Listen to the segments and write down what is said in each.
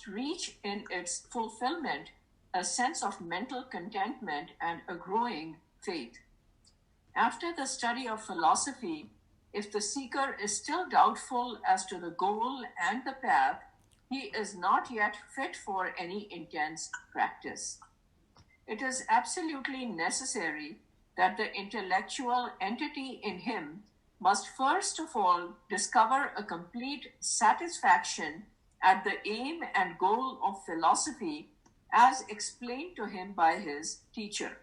reach in its fulfillment a sense of mental contentment and a growing faith. After the study of philosophy, if the seeker is still doubtful as to the goal and the path, he is not yet fit for any intense practice. It is absolutely necessary that the intellectual entity in him must first of all discover a complete satisfaction at the aim and goal of philosophy as explained to him by his teacher.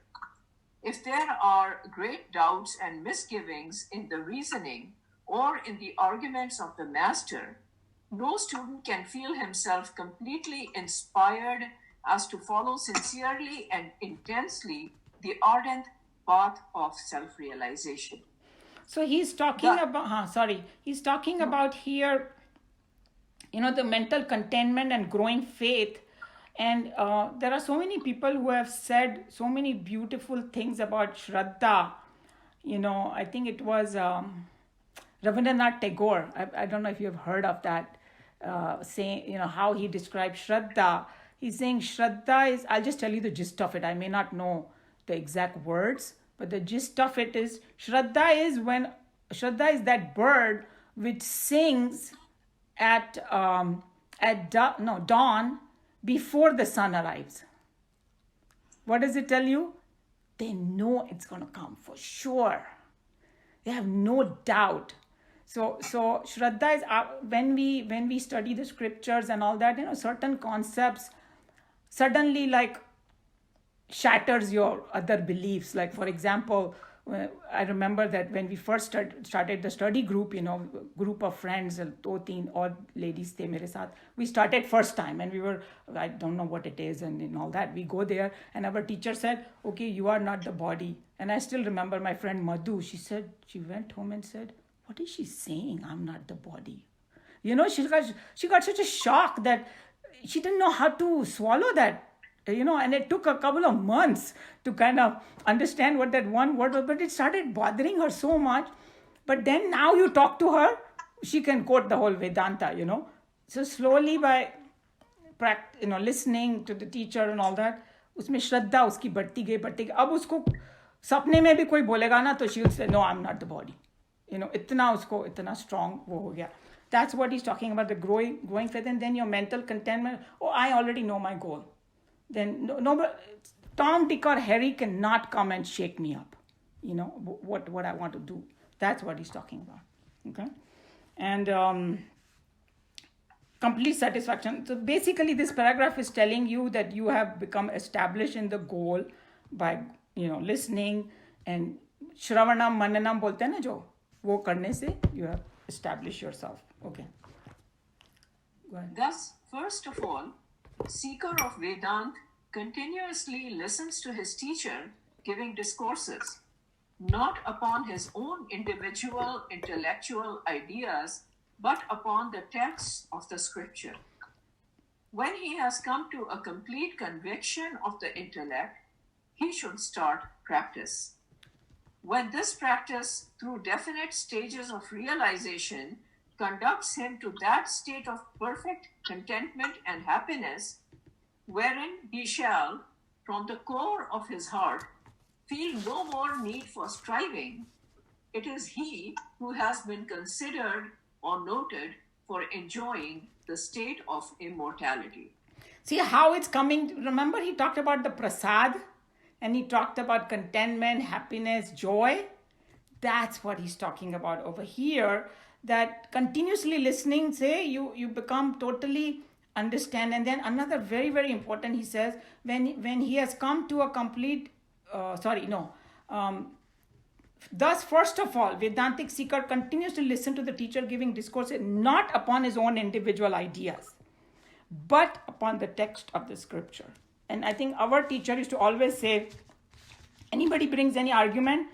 If there are great doubts and misgivings in the reasoning or in the arguments of the master, no student can feel himself completely inspired as to follow sincerely and intensely the ardent path of self-realization. So he's talking he's talking about here, the mental contentment and growing faith. And there are so many people who have said so many beautiful things about Shraddha. I think it was Rabindranath Tagore. I don't know if you've heard of that, saying, how he described Shraddha. He's saying Shraddha is, I'll just tell you the gist of it. I may not know the exact words, but the gist of it is Shraddha is that bird which sings at dawn before the sun arrives. What does it tell you? They know it's going to come for sure. They have no doubt. So Shraddha is, when we study the scriptures and all that, certain concepts suddenly shatters your other beliefs. Like, for example, I remember that when we first started the study group, group of friends, all ladies the mere saath, we started first time, and I don't know what it is and all that. We go there, and our teacher said, okay, you are not the body. And I still remember my friend Madhu, she went home and said, what is she saying? I'm not the body. She got such a shock that she didn't know how to swallow that. And it took a couple of months to kind of understand what that one word was, but it started bothering her so much. But then now you talk to her, she can quote the whole Vedanta, So slowly by listening to the teacher and all that, उसमें श्रद्धा उसकी बढ़ती गई. अब उसको सपने में भी कोई बोलेगा ना, तो she will say, no, I'm not the body. इतना strong वो हो गया. That's what he's talking about, the growing faith. And then your mental contentment. Oh, I already know my goal. Then no, Tom, Dick, or Harry cannot come and shake me up. What I want to do. That's what he's talking about. Okay, and complete satisfaction. So basically, this paragraph is telling you that you have become established in the goal by listening and Shravanam Mananam बोलते हैं ना जो वो करने से you have established yourself. Okay. Go ahead. Thus, first of all, seeker of Vedanta continuously listens to his teacher giving discourses, not upon his own individual intellectual ideas, but upon the texts of the scripture. When he has come to a complete conviction of the intellect, he should start practice. When this practice, through definite stages of realization, conducts him to that state of perfect contentment and happiness, wherein he shall, from the core of his heart, feel no more need for striving, it is he who has been considered or noted for enjoying the state of immortality. See how it's coming. Remember, he talked about the prasad, and he talked about contentment, happiness, joy. That's what he's talking about over here. That continuously listening, say you become totally understand. And then another very, very important, he says, when he has come to a complete, thus, first of all, Vedantic seeker continues to listen to the teacher giving discourse not upon his own individual ideas, but upon the text of the scripture. And I think our teacher used to always say, anybody brings any argument,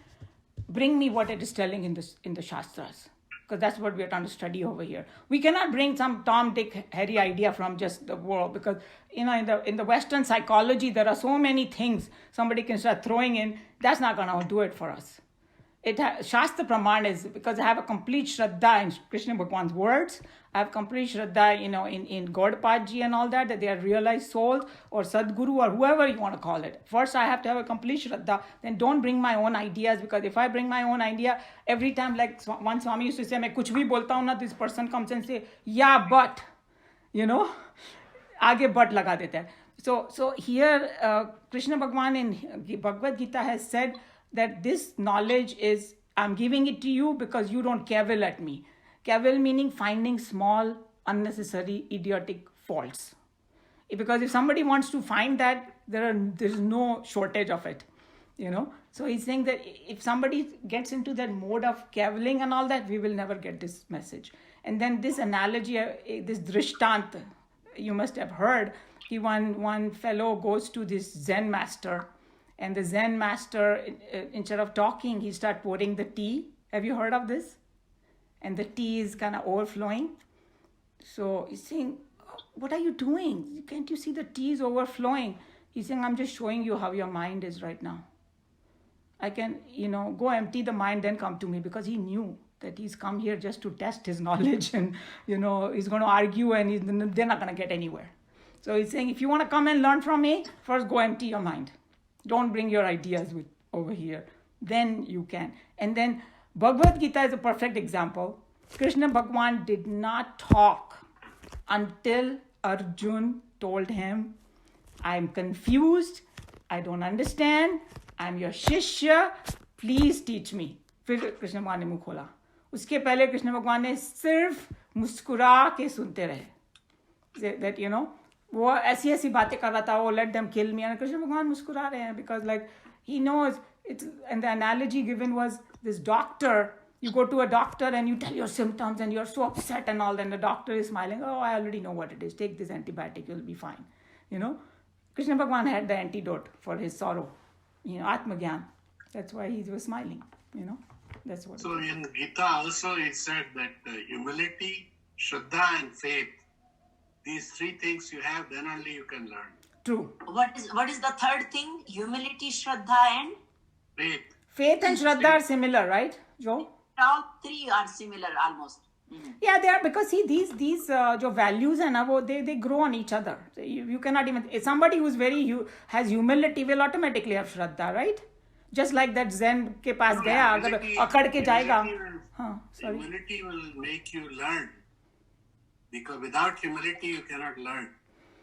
bring me what it is telling in the Shastras. Because that's what we are trying to study over here. We cannot bring some Tom, Dick, Harry idea from just the world, because in the Western psychology there are so many things somebody can start throwing in. That's not going to do it for us. Shastra Praman is because I have a complete Shraddha in Krishna Bhagwan's words. I have complete Shraddha, in Gaudapad ji and all that they are realized souls, or Sadguru, or whoever you want to call it. First, I have to have a complete Shraddha. Then don't bring my own ideas, because if I bring my own idea, every time, like one Swami used to say, मैं कुछ भी बोलता हूँ ना, this person comes and say, yeah, but, आगे but लगा देता है. So here, Krishna Bhagwan in Bhagavad Gita has said that this knowledge is, I'm giving it to you because you don't cavil at me. Cavil meaning finding small, unnecessary, idiotic faults. Because if somebody wants to find that, there's no shortage of it. So he's saying that if somebody gets into that mode of cavilling and all that, we will never get this message. And then this analogy, this drishtant, you must have heard, one fellow goes to this Zen master, and the Zen master, instead of talking, he starts pouring the tea. Have you heard of this? And the tea is kind of overflowing. So he's saying, what are you doing? Can't you see the tea is overflowing? He's saying, I'm just showing you how your mind is right now. I can, go empty the mind, then come to me, because he knew that he's come here just to test his knowledge, and, he's going to argue, and they're not going to get anywhere. So he's saying, if you want to come and learn from me, first go empty your mind. Don't bring your ideas over here. Then you can. And then Bhagavad Gita is a perfect example. Krishna Bhagwan did not talk until Arjun told him, I'm confused, I don't understand, I'm your shishya, please teach me. फिर कृष्ण भगवान ने मुंह खोला. उसके पहले कृष्ण भगवान ने सिर्फ मुस्कुरा के सुनते रहे. That वो ऐसी ऐसी बातें कर रहा था, वो let them kill me, and Krishna भगवान मुस्कुरा रहे हैं, because like he knows it's. And the analogy given was this doctor. You go to a doctor and you tell your symptoms and you're so upset and all, and the doctor is smiling. Oh, I already know what it is. Take this antibiotic, you'll be fine. Krishna Bhagwan had the antidote for his sorrow. Atmagyan. That's why he was smiling. That's what. So in Gita also it said that humility, Shraddha, and faith. These three things you have, then only you can learn. True. What is the third thing? Humility, Shraddha, and Faith. Faith and Shraddha are similar, right, Joe? all three are similar almost. Yeah, they are, because see, these जो values are na, they grow on each other. So you cannot even, somebody who's has humility will automatically have Shraddha, right? Just like that Zen के पास गया, अगर अकड़ के जाएगा. Humility will make you learn. Because without humility you cannot learn.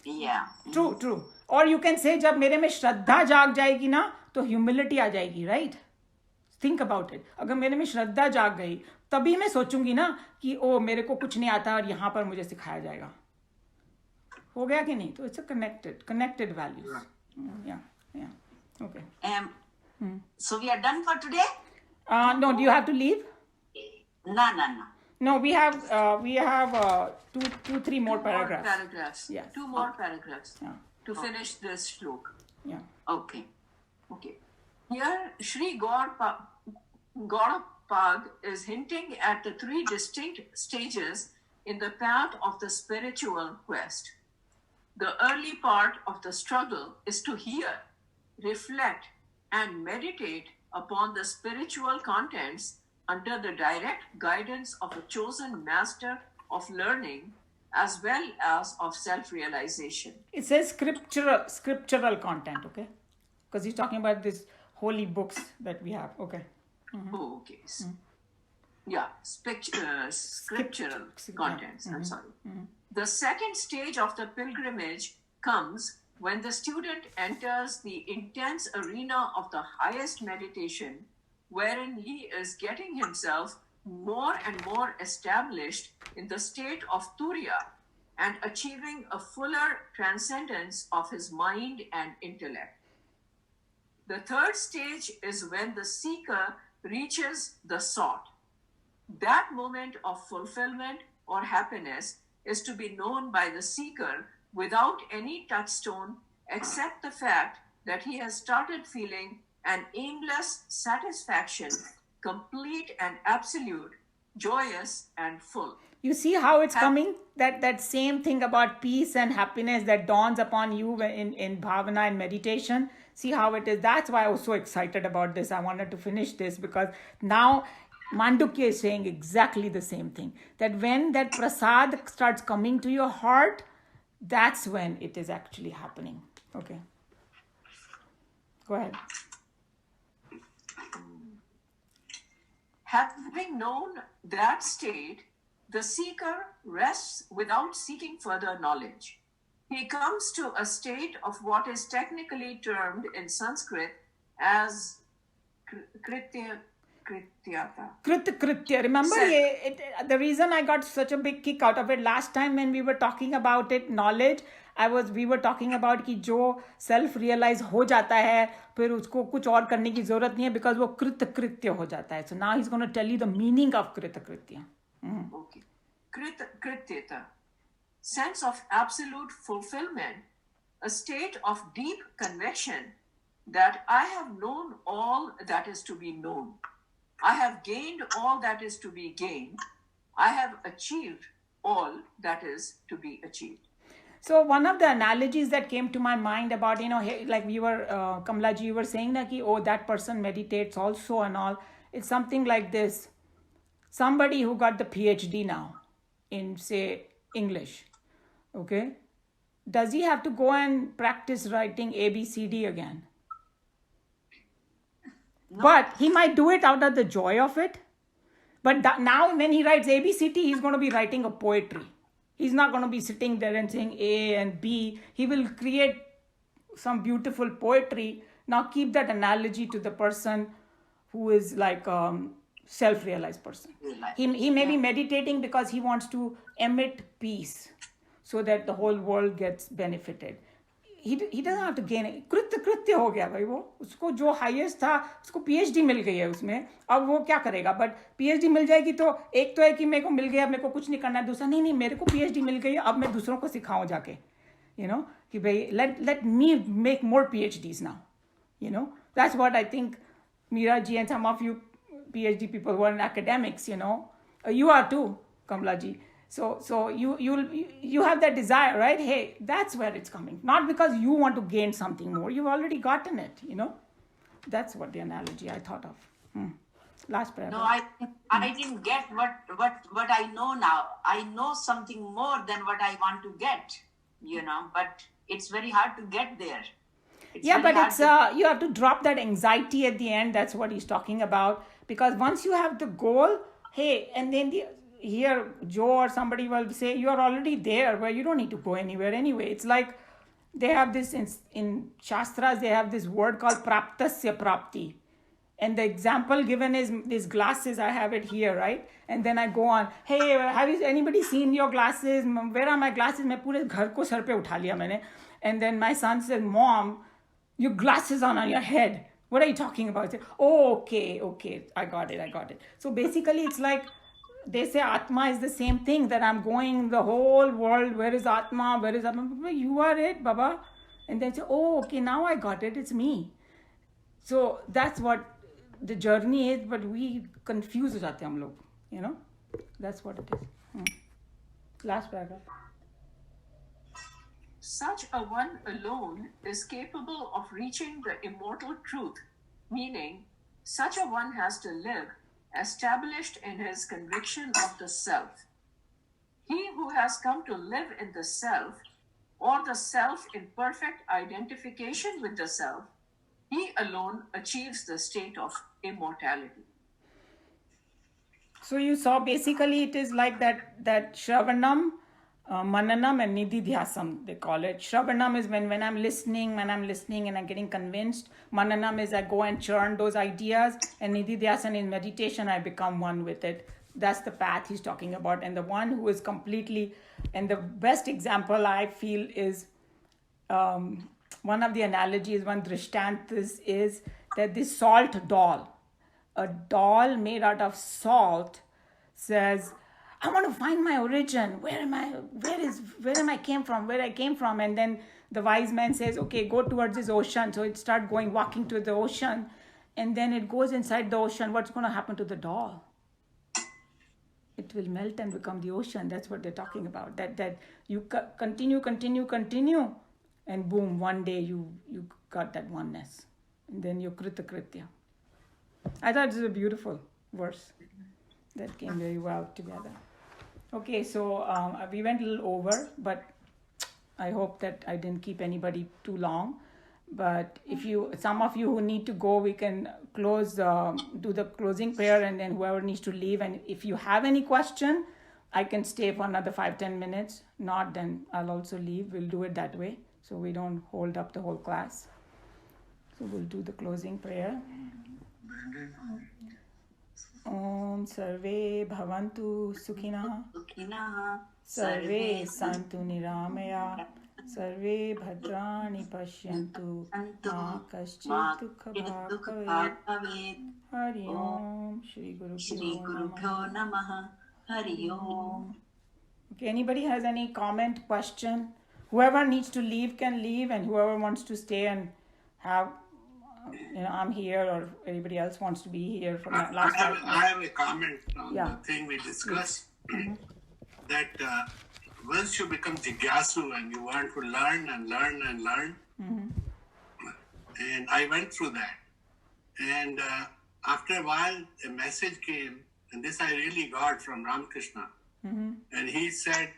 Yeah. True. Or you can say, जब मेरे में श्रद्धा जाग जाएगी ना, तो humility आ जाएगी, right? Think about it. अगर मेरे में श्रद्धा जाग गई, तभी मैं सोचूंगी ना कि ओ मेरे को कुछ नहीं आता और यहाँ पर मुझे सिखाया जाएगा. हो गया कि नहीं? तो it's a connected values. Yeah. Okay. So we are done for today? No, do you have to leave? No. No, we have three more paragraphs. Yeah. Yes. 2 more paragraphs. Yeah. To finish this shlok. Yeah. Okay. Here, Sri Gaudapad is hinting at the 3 distinct stages in the path of the spiritual quest. The early part of the struggle is to hear, reflect, and meditate upon the spiritual contents under the direct guidance of a chosen master of learning as well as of self-realization. It says scriptural content, okay? Because he's talking about these holy books that we have, okay? Oh, okay. Yeah, scriptural contents, I'm sorry. The second stage of the pilgrimage comes when the student enters the intense arena of the highest meditation, wherein he is getting himself more and more established in the state of Turiya and achieving a fuller transcendence of his mind and intellect. The third stage is when the seeker reaches the sought. That moment of fulfillment or happiness is to be known by the seeker without any touchstone except the fact that he has started feeling an aimless satisfaction, complete and absolute, joyous and full. You see how it's coming? That same thing about peace and happiness that dawns upon you in bhavana and meditation. See how it is. That's why I was so excited about this. I wanted to finish this because now Mandukya is saying exactly the same thing. That when that prasad starts coming to your heart, that's when it is actually happening. Okay. Go ahead. Having known that state, the seeker rests without seeking further knowledge. He comes to a state of what is technically termed in Sanskrit as krityata. Kritya. Remember, the reason I got such a big kick out of it last time when we were talking about it, knowledge, we were talking about कि जो self realize हो जाता है फिर उसको कुछ और करने की जरूरत नहीं है because वो कृत्य हो जाता है. So now he's going to tell you the meaning of कृत्य. Okay. Krityata. Sense of absolute fulfillment, a state of deep conviction that I have known all that is to be known. I have gained all that is to be gained. I have achieved all that is to be achieved. So one of the analogies that came to my mind about, like we were, Kamlaji, you were saying that, oh, that person meditates also and all. It's something like this. Somebody who got the PhD now in, say, English, okay? Does he have to go and practice writing ABCD again? No. But he might do it out of the joy of it. But now when he writes ABCD, he's going to be writing a poetry. He's not going to be sitting there and saying A and B. He will create some beautiful poetry. Now keep that analogy to the person who is like self-realized person. He may be meditating because he wants to emit peace so that the whole world gets benefited. He doesn't have to gain it. कृत्य हो गया भाई वो. उसको जो highest था उसको PhD मिल गई है उसमें. अब वो क्या करेगा? But PhD मिल जाएगी तो एक तो है कि मेरे को मिल गया, मेरे को कुछ नहीं करना है. दूसरा नहीं मेरे को PhD मिल गई है, अब मैं दूसरों को सिखाऊं जाके. कि भाई let me make more PhDs now. That's what I think Meera ji and some of you PhD people who are in academics, you are too, Kamla ji. So you have that desire, right? Hey, that's where it's coming. Not because you want to gain something more. You've already gotten it, That's what the analogy I thought of. Last prayer. No, I didn't get what I know now. I know something more than what I want to get, but it's very hard to get there. But you have to drop that anxiety at the end. That's what he's talking about. Because once you have the goal, hey, and then here Joe or somebody will say you're already there where you don't need to go anywhere anyway. It's like they have this in Shastras, they have this word called praptasya prapti. And the example given is these glasses. I have it here, right? And then I go on, hey, have anybody seen your glasses? Where are my glasses? मैं पूरे घर को sir पे उठा लिया मैंने. And then my son said, Mom, your glasses are on your head. What are you talking about? I said, oh, okay, I got it. So basically it's like, they say Atma is the same thing, that I'm going the whole world. Where is Atma? You are it, Baba. And then say, oh, okay, now I got it. It's me. So that's what the journey is, but we confuse ho jate hum log, That's what it is. Last paragraph. Such a one alone is capable of reaching the immortal truth, meaning such a one has to live established in his conviction of the self. He who has come to live in the self, or the self in perfect identification with the self, he alone achieves the state of immortality. So you saw basically it is like that Shravanam, Mananam and Nididhyasam, they call it. Shravanam is when I'm listening and I'm getting convinced. Mananam is I go and churn those ideas. And Nididhyasam is meditation, I become one with it. That's the path he's talking about. And the one who is completely, and the best example I feel is, one of the analogies, one drishtantas is that this salt doll, a doll made out of salt, says, I want to find my origin. Where I came from? And then the wise man says, okay, go towards this ocean. So it starts walking to the ocean. And then it goes inside the ocean. What's going to happen to the doll? It will melt and become the ocean. That's what they're talking about. That you continue. And boom, one day you got that oneness. And then you're krita kritya. I thought it was a beautiful verse. That came very well together. Okay, so we went a little over, but I hope that I didn't keep anybody too long. But if some of you who need to go, we can close, do the closing prayer, and then whoever needs to leave. And if you have any question, I can stay for another 5-10 minutes. Not, then I'll also leave. We'll do it that way, so we don't hold up the whole class. So we'll do the closing prayer. Om Sarve Bhavantu Sukhinah. Sukhinah. Sarve Santu Niramaya. Sarve Bhadrani Pashyantu. Ma Kaschit Dukha Bhaveet. Hari Om. Shri Guru Shri Guru Bhyo Namaha. Hari Om. Okay, anybody has any comment, question? Whoever needs to leave can leave, and whoever wants to stay and have, I'm here, or anybody else wants to be here from that last time. I have a comment on the thing we discussed. That once you become jigyasu and you want to learn and learn and learn, and I went through that. And after a while, a message came, and this I really got from Ramakrishna. And he said,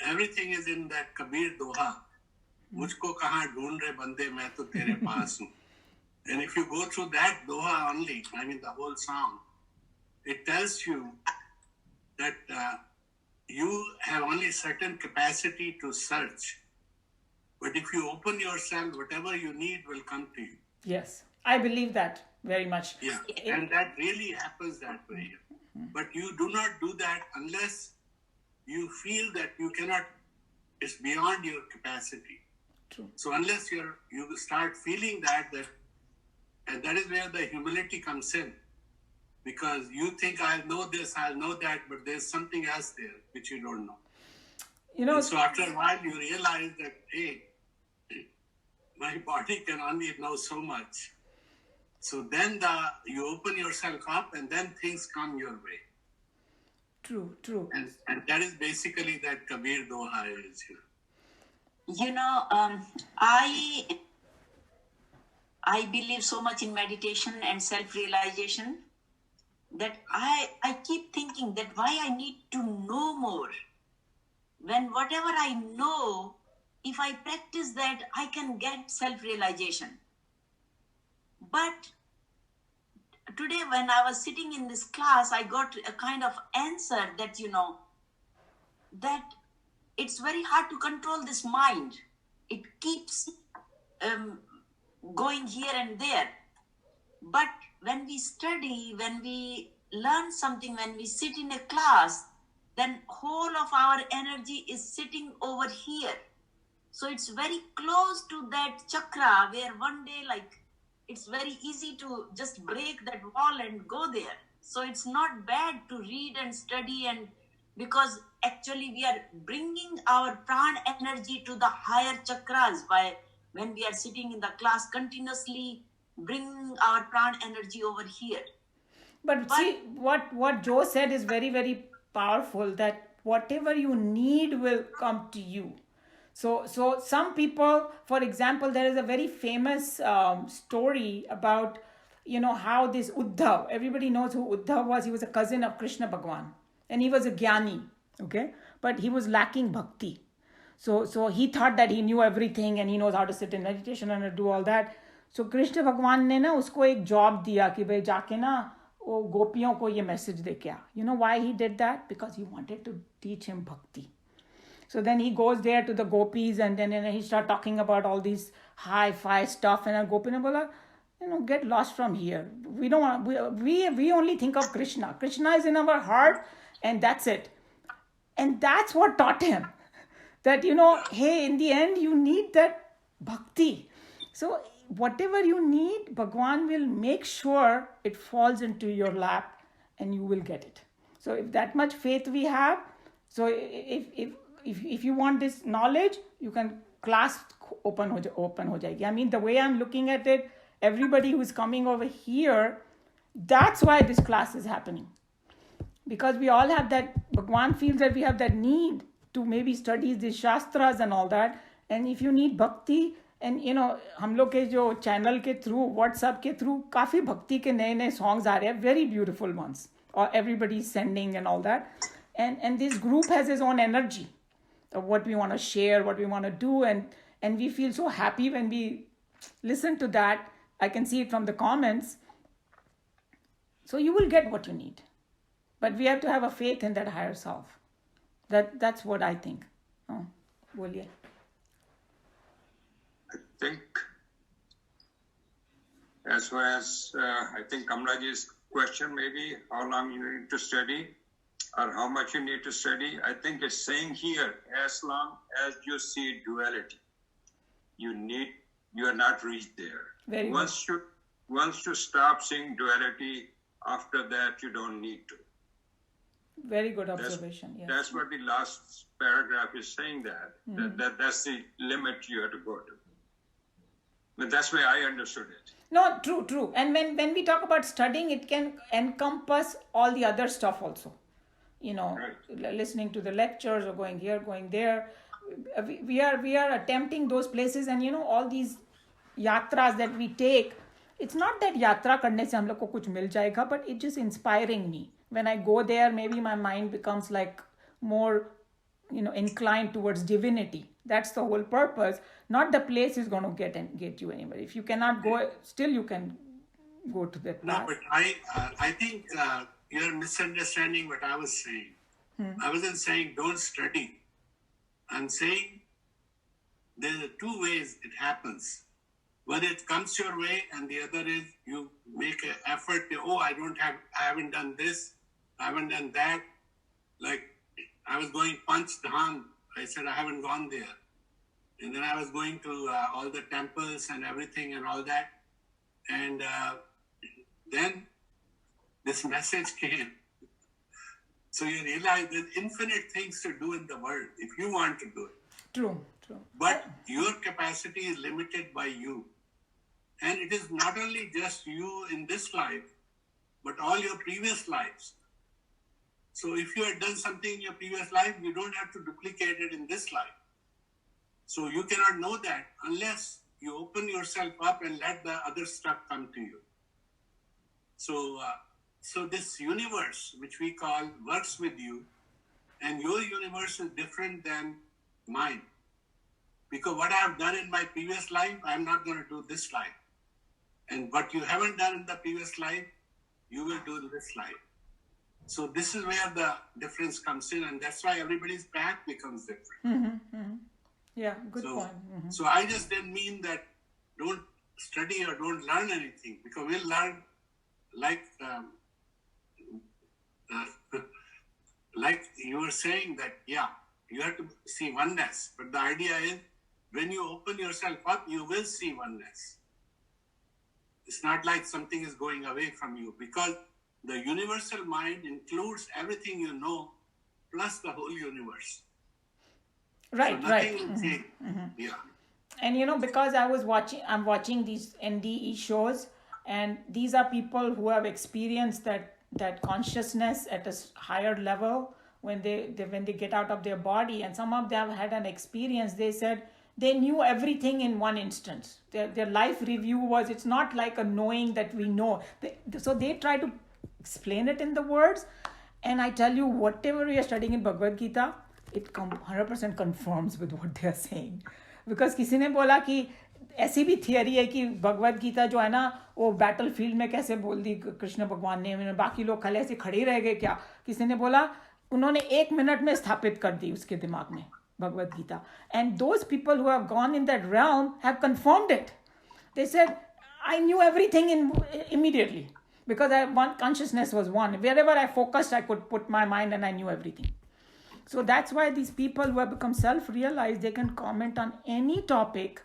everything is in that Kabir Doha. Mujhko kahan dhoond rahe bande, main to tere paas hu. And if you go through that Doha only, I mean the whole song, it tells you that you have only certain capacity to search. But if you open yourself, whatever you need will come to you. Yes, I believe that very much. Yeah, and that really happens that way. But you do not do that unless you feel that you cannot, it's beyond your capacity. True. So unless you start feeling that, and that is where the humility comes in. Because you think, I'll know this, I'll know that, but there's something else there which you don't know. And so after a while, you realize that, hey, my body can only know so much. So then you open yourself up, and then things come your way. True. And that is basically that Kabir Doha is. I believe so much in meditation and self-realization that I keep thinking that why I need to know more. When whatever I know, if I practice that, I can get self-realization. But today when I was sitting in this class, I got a kind of answer that, that it's very hard to control this mind. It keeps going here and there. But when we study, when we learn something, when we sit in a class, then whole of our energy is sitting over here. So it's very close to that chakra where one day, it's very easy to just break that wall and go there. So it's not bad to read and study, and because actually we are bringing our prana energy to the higher chakras by when we are sitting in the class continuously bringing our prana energy over here. But see, what Joe said is very, very powerful, that whatever you need will come to you. So some people, for example, there is a very famous story about, how this Uddhav, everybody knows who Uddhav was. He was a cousin of Krishna Bhagwan, and he was a Jnani, okay? But he was lacking bhakti. So he thought that he knew everything and he knows how to sit in meditation and do all that. So Krishna Bhagwan ने ना उसको एक job दिया कि भाई जाके ना वो गोपियों को ये message दे क्या. You know why he did that? Because he wanted to teach him bhakti. So then he goes there to the gopis, and then he start talking about all these hi-fi stuff, and gopi ne bola, get lost from here. We don't want, we only think of Krishna. Krishna is in our heart, and that's it. And that's what taught him that, hey, in the end, you need that bhakti. So whatever you need, Bhagwan will make sure it falls into your lap and you will get it. So if that much faith we have, so if you want this knowledge, you can class open ho jayegi. I mean, the way I'm looking at it, everybody who's coming over here, that's why this class is happening. Because we all have that, Bhagwan feels that we have that need to maybe study the Shastras and all that. And if you need bhakti, and हम लोग के जो channel के through, WhatsApp के through, काफी भक्ति के नए songs आ रहे हैं, very beautiful ones. or everybody's sending and all that. And this group has its own energy of what we want to share, what we want to do, and we feel so happy when we listen to that. I can see it from the comments. So you will get what you need, but we have to have a faith in that higher self. That's what I think. Oh, boliye. I think, as far as I think Kamlaji's question, maybe how long you need to study or how much you need to study. I think it's saying here, as long as you see duality, you are not reached there. Very good. Once you stop seeing duality, after that you don't need to. Very good observation. Yeah. That's what the last paragraph is saying, that's the limit you have to go to. But that's why I understood it. No, true. And when we talk about studying, it can encompass all the other stuff also. Right. Listening to the lectures or going here, going there. We are attempting those places, and all these yatras that we take. It's not that yatra karne se hum log ko kuch mil jayega, but it's just inspiring me. When I go there, maybe my mind becomes like more, inclined towards divinity. That's the whole purpose. Not the place is going to get you anywhere. If you cannot go, still you can go to that No, path. but I think you're misunderstanding what I was saying. I wasn't saying don't study. I'm saying there are two ways it happens. Whether it comes your way, and the other is you make an effort. I haven't done this, I haven't done that. Like I was going Panchdham. I said I haven't gone there, and then I was going to all the temples and everything and all that, and then this message came. So you realize there's infinite things to do in the world if you want to do it. True. But your capacity is limited by you. And it is not only just you in this life, but all your previous lives. So if you had done something in your previous life, you don't have to duplicate it in this life. So you cannot know that unless you open yourself up and let the other stuff come to you. So this universe, which we call, works with you, and your universe is different than mine. Because what I have done in my previous life, I'm not going to do this life. And what you haven't done in the previous life, you will do in this life. So this is where the difference comes in, and that's why everybody's path becomes different. Yeah, good point. So I just didn't mean that don't study or don't learn anything, because we'll learn like you were saying that, you have to see oneness. But the idea is, when you open yourself up, you will see oneness. It's not like something is going away from you, because the universal mind includes everything you know, plus the whole universe. Right. So nothing will change. Yeah. And because I'm watching these NDE shows, and these are people who have experienced that consciousness at a higher level when they get out of their body, and some of them had an experience. They said they knew everything in one instance. Their life review was, it's not like a knowing that we know. So they try to explain it in the words, and I tell you, whatever we are studying in Bhagavad Gita, it 100% conforms with what they are saying. Because किसी ने बोला कि ऐसी भी theory है कि भगवद गीता जो है ना, वो बैटल फील्ड में कैसे बोल दी कृष्ण भगवान ने, बाकी लोग खाली ऐसे खड़े रह गए क्या? किसी ने बोला उन्होंने 1 मिनट में स्थापित कर दी उसके दिमाग में Bhagavad Gita. And those people who have gone in that realm have confirmed it. They said, I knew everything immediately, because consciousness was one. Wherever I focused, I could put my mind and I knew everything. So that's why these people who have become self-realized, they can comment on any topic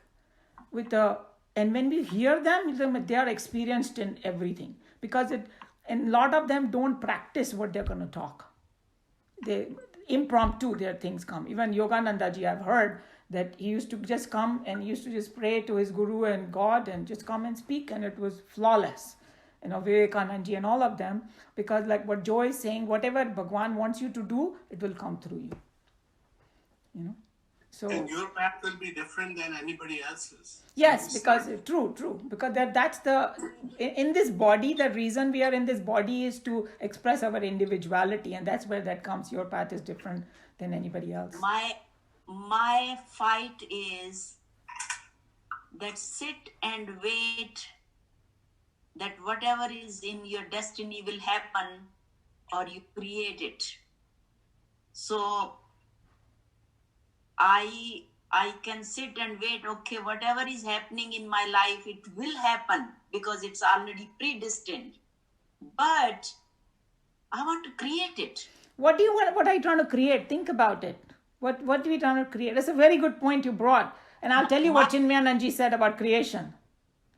and when we hear them, they are experienced in everything, because and a lot of them don't practice what they're going to talk. They impromptu, their things come. Even Yogananda ji, I've heard that he used to just come and he used to just pray to his guru and God and just come and speak, and it was flawless. Vivekananda ji and all of them, because like what Joy is saying, whatever Bhagwan wants you to do, it will come through you. So And your path will be different than anybody else's. yes, because true, because that's the in this body, the reason we are in this body is to express our individuality, and that's where that comes. Your path is different than anybody else. My fight is that sit and wait that whatever is in your destiny will happen or you create it. So I can sit and wait, okay, whatever is happening in my life, it will happen because it's already predestined. But I want to create it. What do you want? What are you trying to create? Think about it. What are we trying to create? That's a very good point you brought. And I'll tell you what Chinmayananji said about creation.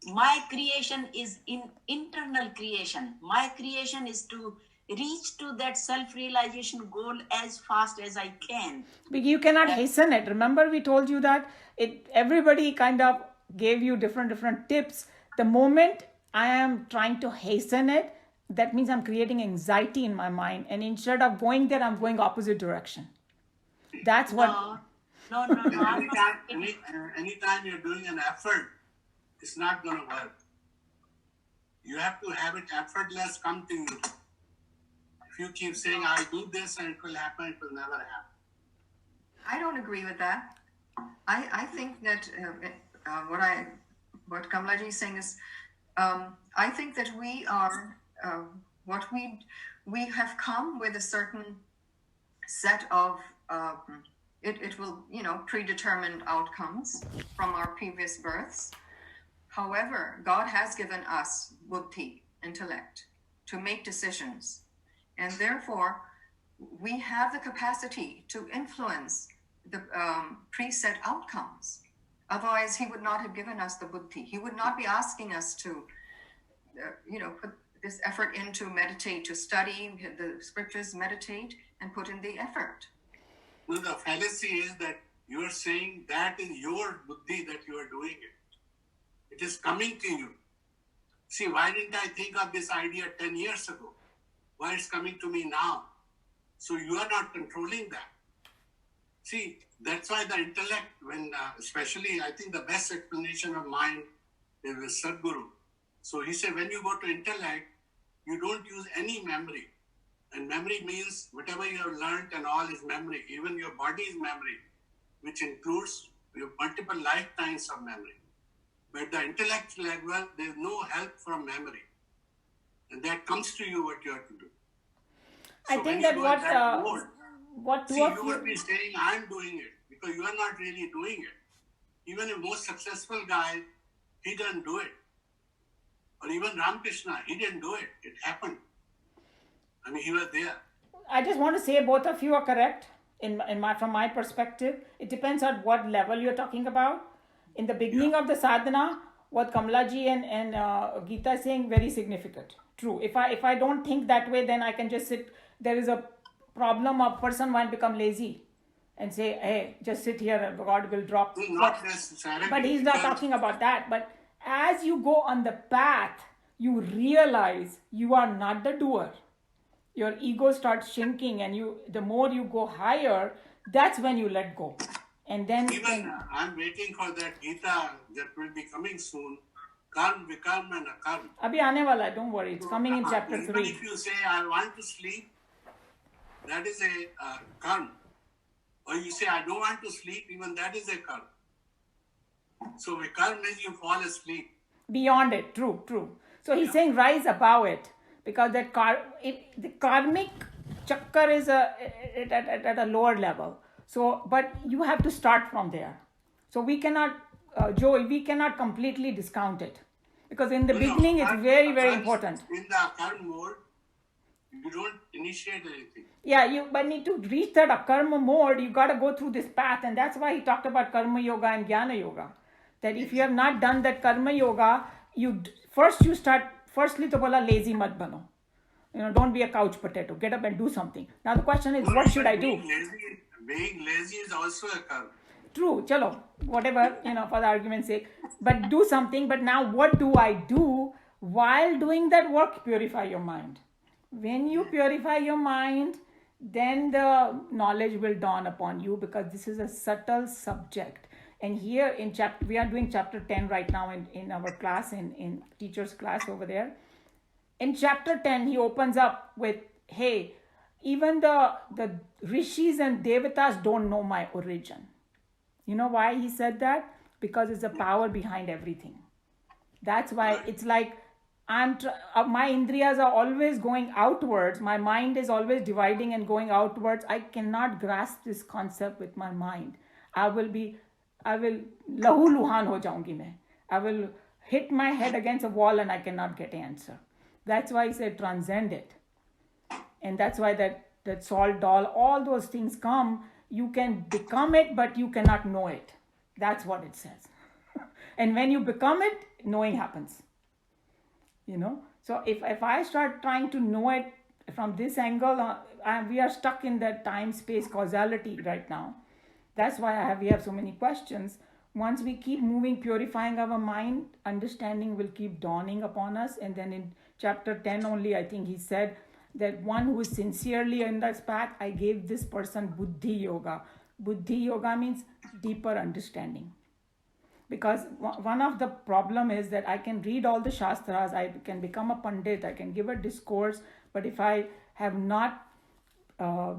My creation is internal creation. My creation is to reach to that self-realization goal as fast as I can. But you cannot hasten it. Remember, we told you that everybody kind of gave you different tips. The moment I am trying to hasten it, that means I'm creating anxiety in my mind. And instead of going there, I'm going opposite direction. That's what... No. Anytime you're doing an effort, it's not going to work. You have to have it effortless come to you. If you keep saying, I'll do this and it will happen, it will never happen. I don't agree with that. I think that what Kamalaji is saying is, I think that we are we have come with a certain set of it will predetermined outcomes from our previous births. However, God has given us buddhi, intellect, to make decisions. And therefore, we have the capacity to influence the preset outcomes. Otherwise, he would not have given us the buddhi. He would not be asking us to, put this effort in to meditate, to study the scriptures, meditate, and put in the effort. No, the fallacy is that you are saying that is your buddhi that you are doing it. It is coming to you. See, why didn't I think of this idea 10 years ago? Why it's coming to me now? So you are not controlling that. See, that's why the intellect, when especially, I think the best explanation of mind is with Sadhguru. So he said, when you go to intellect, you don't use any memory. And memory means whatever you have learned and all is memory. Even your body is memory, which includes your multiple lifetimes of memory. But at the intellect level, there is no help from memory. And that comes to you what you have to do. So I think that what see, you would be saying, I'm doing it, because you are not really doing it. Even a most successful guy, he doesn't do it. Or even Ramakrishna, he didn't do it. It happened. I mean, he was there. I just want to say both of you are correct from my perspective. It depends on what level you're talking about. In the beginning of the sadhana, what Kamalaji and Geeta is saying, very significant. True. If I don't think that way, then I can just sit. There is a problem of person might become lazy and say, hey, just sit here and God will drop. Not necessarily. But he's not talking about that. But as you go on the path, you realize you are not the doer. Your ego starts shrinking, and the more you go higher, that's when you let go. And then even I'm waiting for that Geeta that will be coming soon. Karm, Vikarm and Akarm. Abhi aane wala hai, don't worry. It's coming in chapter 3. Even if you say, I want to sleep, that is a karm. Or you say, I don't want to sleep, even that is a karm. So Vikarm means you fall asleep. Beyond it, true. So he's saying rise above it. Because the karmic chakkar is at a lower level. So, but you have to start from there. So we cannot, Joey, we cannot completely discount it. Because in the beginning, it's very, very important. In the karma mode, you don't initiate anything. Yeah, but need to reach that karma mode, you got to go through this path. And that's why he talked about karma yoga and jnana yoga. That if you have not done that karma yoga, firstly to bola lazy mat bano. Don't be a couch potato. Get up and do something. Now the question is, what should I do? Being lazy is also a karma. True, chalo, whatever, for the argument's sake. But do something. But now what do I do? While doing that work, purify your mind. When you purify your mind, then the knowledge will dawn upon you, because this is a subtle subject. And here in chapter, we are doing chapter 10 right now in our class, in teacher's class over there. In chapter 10, he opens up with, hey, even the rishis and devatas don't know my origin. You know why he said that? Because it's the power behind everything. That's why it's like my indriyas are always going outwards. My mind is always dividing and going outwards. I cannot grasp this concept with my mind. I will lahu luhan ho jaungi main. I will hit my head against a wall and I cannot get an answer. That's why he said transcend it. And that's why that salt doll, all those things come. You can become it, but you cannot know it. That's what it says. And when you become it, knowing happens. So if I start trying to know it from this angle, we are stuck in that time space causality right now. That's why we have so many questions. Once we keep moving, purifying our mind, understanding will keep dawning upon us. And then in chapter 10 only, I think he said that one who is sincerely in this path, I gave this person buddhi yoga. Buddhi yoga means deeper understanding. Because one of the problem is that I can read all the shastras, I can become a pandit, I can give a discourse, but if I have not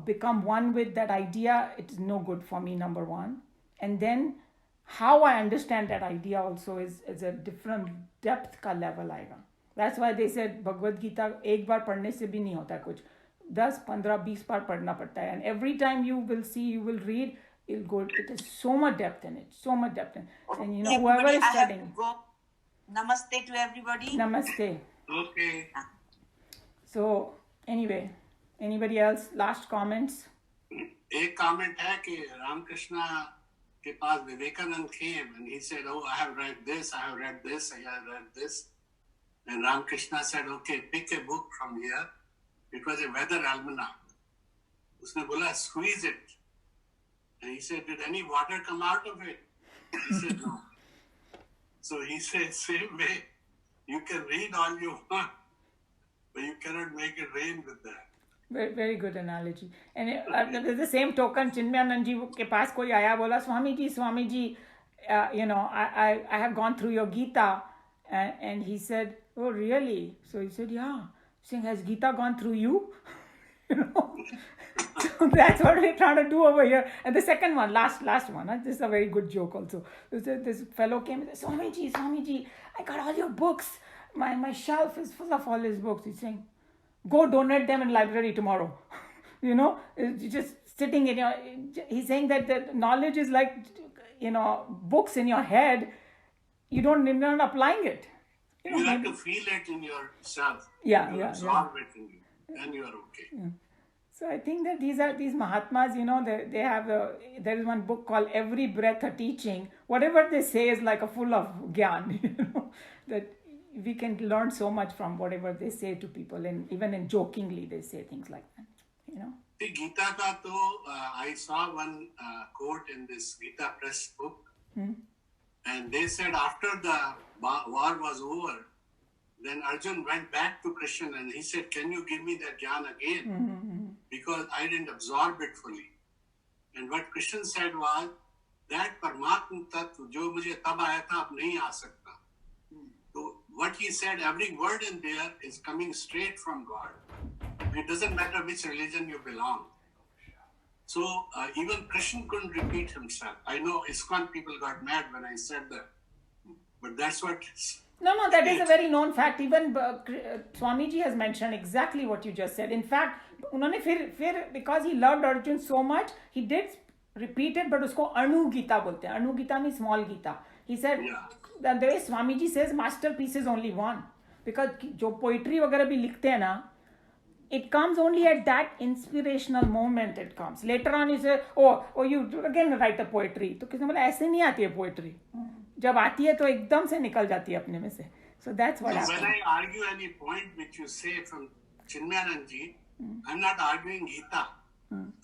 become one with that idea, it is no good for me, number one. And then how I understand that idea also is a different depth ka level aega. That's why they said Bhagavad Gita एक बार पढ़ने से भी नहीं होता कुछ, 10, 15, 20 बार पढ़ना पड़ता है. And every time you will see, you will read, it is so much depth in it, so much depth in it. And whoever is studying. Namaste to everybody. Namaste. Okay. So anyway, anybody else? Last comments? एक comment है कि रामकृष्ण के पास Vivekananda came and he said, oh, I have read this, I have read this, I have read this. And Ramakrishna said, okay, pick a book from here. It was a weather almanac. उसने बोला, squeeze it. And he said, did any water come out of it? He said, no. So he said, same way, you can read all you want, but you cannot make it rain with that. Very, very good analogy. And the same token, Chinmayanand ji के पास कोई आया, बोला, Swami ji, I have gone through your Geeta. And he said, oh, really? So he said, yeah. Saying, has Geeta gone through you? So that's what we're trying to do over here. And the second one, last one, this is a very good joke also. This fellow came and said, Swami ji, I got all your books. My shelf is full of all his books. He's saying, go donate them in library tomorrow. Just sitting in your... He's saying that the knowledge is like, books in your head. You're not applying it. You have to feel it in yourself. Yeah. Absorb it in you. Then you are okay. Yeah. So I think that these Mahatmas, they have there is one book called Every Breath a Teaching. Whatever they say is like a full of gyan, that we can learn so much from whatever they say to people, and even in jokingly they say things like that. The Geeta ka to, I saw one quote in this Geeta Press book, and they said after the war was over, then Arjun went back to Krishna and he said, can you give me that jnana again? Because I didn't absorb it fully. And what Krishna said was, that Paramatma Tattva, jo mujhe tab aaya tha, ab nahi aa sakta. So what he said, every word in there is coming straight from God. It doesn't matter which religion you belong. So even Krishna couldn't repeat himself. I know ISKCON people got mad when I said that. But that's what... No, that is a very known fact. Even Swamiji has mentioned exactly what you just said. In fact, उन्होंने फिर because he loved Arjun so much, he did repeat it, but उसको Anu Gita बोलते हैं. Anu Gita means small Gita. He said, the way Swamiji says, masterpiece is only one. Because जो poetry वगैरह भी लिखते हैं ना, it comes only at that inspirational moment it comes. Later on you say, oh, you again write a poetry. तो किसने बोला ऐसे नहीं आती है poetry. जब आती है तो एकदम से निकल जाती है अपने में से. So that's what happens. When I argue any point which you say from Chinmayanand ji, I'm not arguing Gita.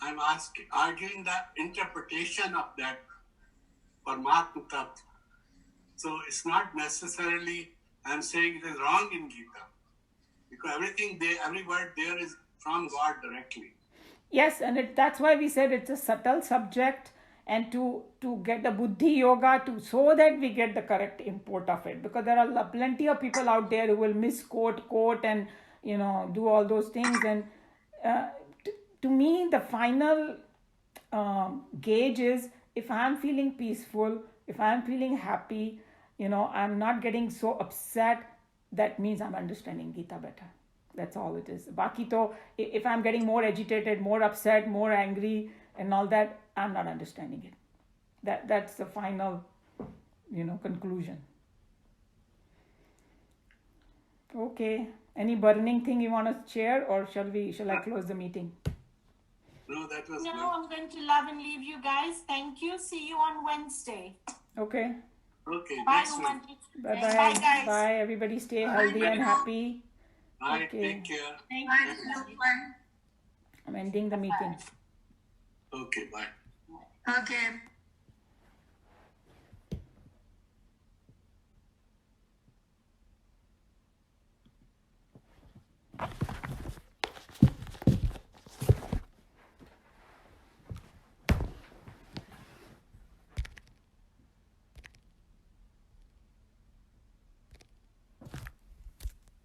I'm arguing the interpretation of that Paramatma Tattva. So it's not necessarily I'm saying it is wrong in Gita. Because every word there is from God directly. Yes, and that's why we said it's a subtle subject, and to get the buddhi yoga so that we get the correct import of it, because there are plenty of people out there who will misquote, quote, and do all those things. And uh, to me, the final gauge is, if I'm feeling peaceful, if I'm feeling happy, I'm not getting so upset, that means I'm understanding Gita better. That's all it is. Baki to, if I'm getting more agitated, more upset, more angry, and all that, I'm not understanding it. That's the final, conclusion. Okay. Any burning thing you want to share, or shall I close the meeting? No, that was No, good. I'm going to love and leave you guys. Thank you. See you on Wednesday. Okay. Okay, Bye, next one. Bye-bye. Bye, guys. Bye. Everybody stay healthy and happy. Bye, Okay. take care. Thank Bye. you. I'm ending the meeting. Okay, bye. Okay.